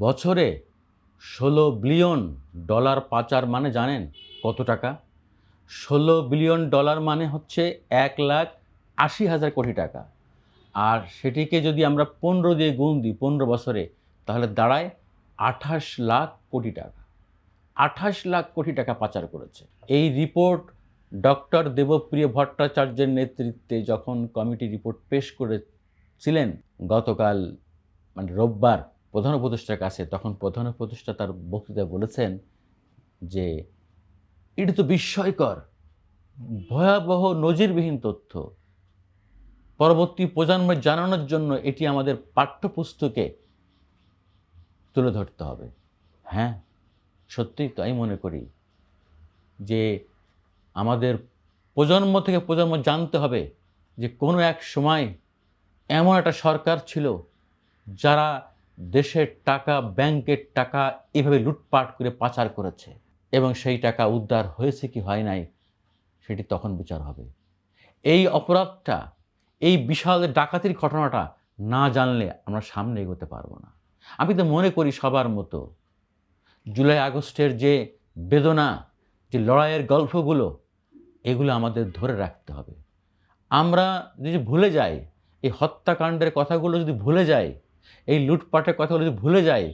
বছরে ১৬ billion dollar পাচার মানে জানেন কত টাকা? ১৬ বিলিয়ন ডলার মানে হচ্ছে ১,৮০,০০০ কোটি টাকা। আর সেটিকে যদি আমরা ১৫ দিয়ে গুণ দিই ১৫ বছরে, তাহলে দাঁড়ায় ২৮ লাখ কোটি টাকা। ২৮ লাখ কোটি টাকা পাচার করেছে। এই রিপোর্ট ডক্টর দেবপ্রিয় ভট্টাচার্যের নেতৃত্বে যখন কমিটি রিপোর্ট পেশ করেছিলেন গতকাল রোববার প্রধান উপদেষ্টার কাছে, তখন প্রধান উপদেষ্টা তার বক্তৃতায় বলেছেন যে এটা তো বিস্ময়কর, ভয়াবহ, নজিরবিহীন তথ্য। পরবর্তী প্রজন্মের জানানোর জন্য এটি আমাদের পাঠ্যপুস্তকে তুলে ধরতে হবে। হ্যাঁ, সত্যিই তাই মনে করি যে আমাদের প্রজন্ম থেকে প্রজন্ম জানতে হবে যে কোনো এক সময় এমন একটা সরকার ছিল যারা দেশের টাকা, ব্যাংকের টাকা এভাবে লুটপাট করে পাচার করেছে, এবং সেই টাকা উদ্ধার হয়েছে কি হয় নাই সেটি তখন বিচার হবে। এই অপরাধটা, এই বিশাল ডাকাতির ঘটনাটা না জানলে আমরা সামনে এগোতে পারবো না। আমি তো মনে করি সবার মতো জুলাই আগস্টের যে বেদনা, যে লড়াইয়ের গল্পগুলো, এগুলো আমাদের ধরে রাখতে হবে। আমরা যদি ভুলে যাই, এই হত্যাকাণ্ডের কথাগুলো যদি ভুলে যাই, এই লুটপাটের কথাগুলো যদি ভুলে যাই,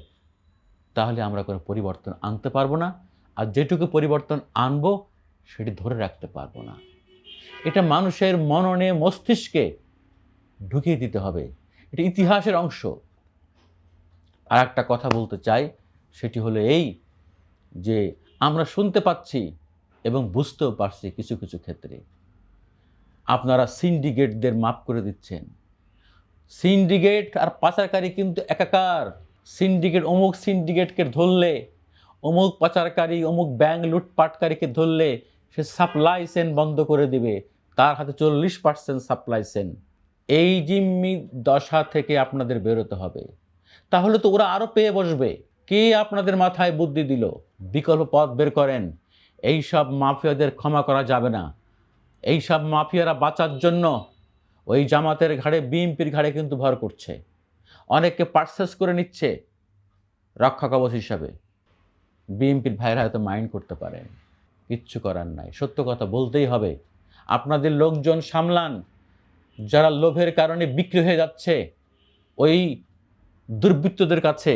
তাহলে আমরা কোনো পরিবর্তন আনতে পারবো না। আর যেটুকু পরিবর্তন আনবো সেটি ধরে রাখতে পারবো না। এটা মানুষের মননে, মস্তিষ্কে ঢুকিয়ে দিতে হবে। এটা ইতিহাসের অংশ। আর একটা কথা বলতে চাই, সেটি হলো এই যে আমরা শুনতে পাচ্ছি এবং বুঝতেও পারছি কিছু কিছু ক্ষেত্রে আপনারা সিন্ডিকেটদের মাফ করে দিচ্ছেন। সিন্ডিকেট আর পাচারকারী কিন্তু একাকার। সিন্ডিকেট, অমুক সিন্ডিকেটকে ধরলে, অমুক পাচারকারী, অমুক ব্যাংক লুটপাটকারীকে ধরলে সে সাপ্লাই চেইন বন্ধ করে দিবে, তার হাতে 40% সাপ্লাই চেইন। এই জিম্মি দশা থেকে আপনাদের বেরোতে হবে। তাহলে তো ওরা আরও পেয়ে বসবে। কে আপনাদের মাথায় বুদ্ধি দিল? বিকল্প পথ বের করেন। এইসব মাফিয়াদের ক্ষমা করা যাবে না। এইসব মাফিয়ারা বাঁচার জন্য ওই জামাতের ঘাড়ে, বিএনপির ঘাড়ে কিন্তু ভর করছে। অনেককে পারচেজ করে নিচ্ছে রক্ষা কবচ হিসাবে। বিএনপির ভাইরা হয়তো মাইন্ড করতে পারেন, কিচ্ছু করার নাই। সত্য কথা বলতেই হবে। আপনাদের লোকজন সামলান, যারা লোভের কারণে বিক্রি হয়ে যাচ্ছে ওই দুর্বৃত্তদের কাছে,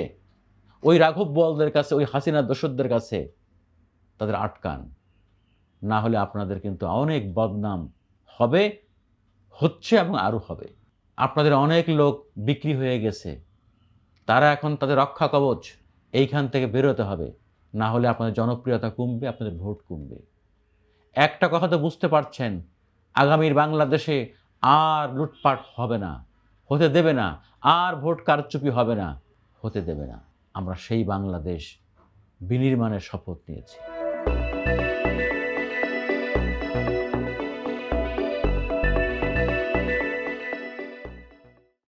ওই রাঘব বোয়ালদের কাছে, ওই হাসিনা দোসরদের কাছে, তাদের আটকান। না হলে আপনাদের কিন্তু অনেক বদনাম হবে, হচ্ছে এবং আরও হবে। আপনাদের অনেক লোক বিক্রি হয়ে গেছে, তারা এখন তাদের রক্ষা কবচ, এইখান থেকে বেরোতে হবে। না হলে আপনাদের জনপ্রিয়তা কমবে, আপনাদের ভোট কমবে। একটা কথা তো বুঝতে পারছেন, আগামীর বাংলাদেশে আর লুটপাট হবে না, হতে দেবে না। আর ভোট কারচুপি হবে না, হতে দেবে না। আমরা সেই বাংলাদেশ বিনির্মাণের শপথ নিয়েছি।